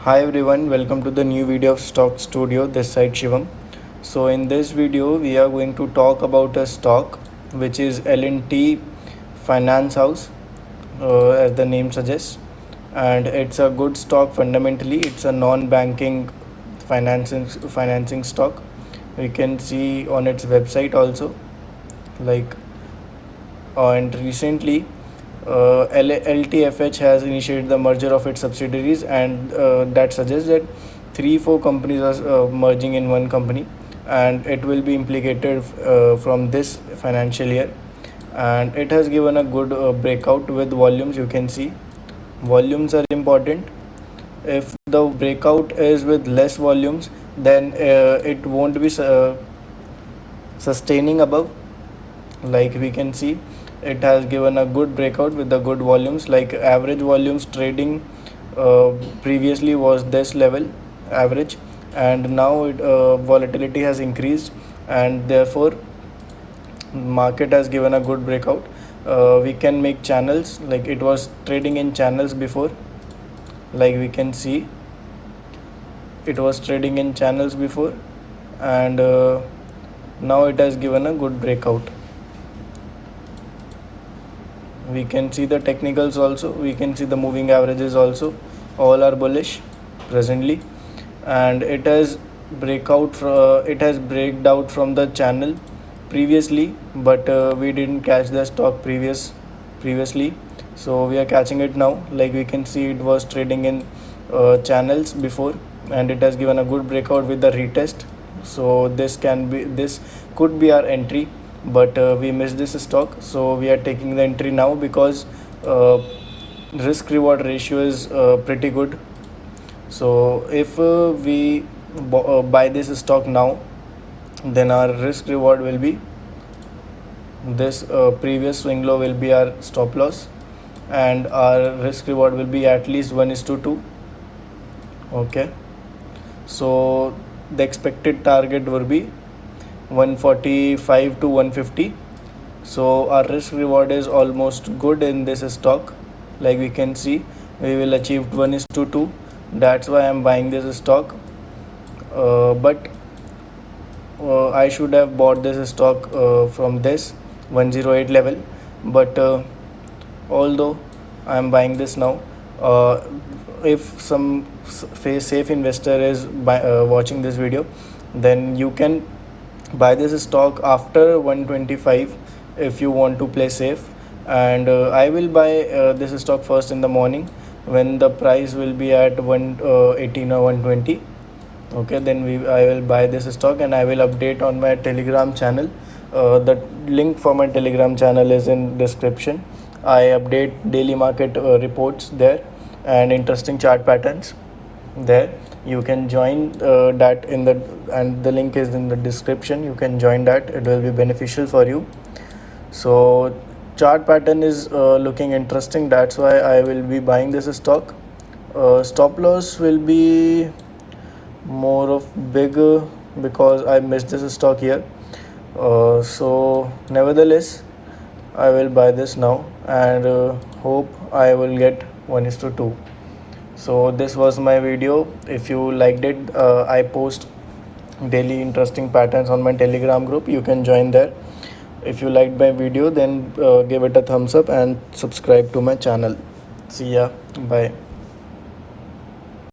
Hi everyone, welcome to the new video of Stock Studio. This side Shivam. So in this video we are going to talk about a stock which is L&T Finance House, as the name suggests, and it's a good stock. Fundamentally it's a non-banking financing stock. We can see on its website also, like and recently LTFH has initiated the merger of its subsidiaries, and that suggests that 3-4 companies are merging in one company, and it will be implicated from this financial year. And it has given a good breakout with volumes. You can see volumes are important. If the breakout is with less volumes, then it won't be sustaining above. Like we can see, it has given a good breakout with the good volumes. Like average volumes trading previously was this level average, and now volatility has increased, and therefore market has given a good breakout. We can make channels, like it was trading in channels before. Like we can see, it was trading in channels before, and now it has given a good breakout. We can see the technicals also, we can see the moving averages also, all are bullish presently. And it has breaked out from the channel previously, but we didn't catch the stock previously, so we are catching it now. Like we can see, it was trading in channels before, and it has given a good breakout with the retest. So this could be our entry, but we missed this stock, so we are taking the entry now because risk reward ratio is pretty good. So if we buy this stock now, then our risk reward will be this previous swing low will be our stop loss, and our risk reward will be at least 1:2. Okay, so the expected target will be 145 to 150. So our risk reward is almost good in this stock. Like we can see, we will achieve 1:2. That's why I'm buying this stock. But I should have bought this stock from this 108 level, but although I'm buying this now, if some safe investor is watching this video, then you can buy this stock after 125 if you want to play safe. And I will buy this stock first in the morning when the price will be at 118 or 120. Okay, then I will buy this stock, and I will update on my Telegram channel. The link for my Telegram channel is in description. I update daily market reports there, and interesting chart patterns there. You can join that and the link is in the description. You can join that, it will be beneficial for you. So chart pattern is looking interesting, that's why I will be buying this stock. Stop loss will be more of bigger because I missed this stock here. So nevertheless, I will buy this now, and hope I will get 1:2. So this was my video. If you liked it, I post daily interesting patterns on my Telegram group. You can join there. If you liked my video, then give it a thumbs up and subscribe to my channel. See ya, bye.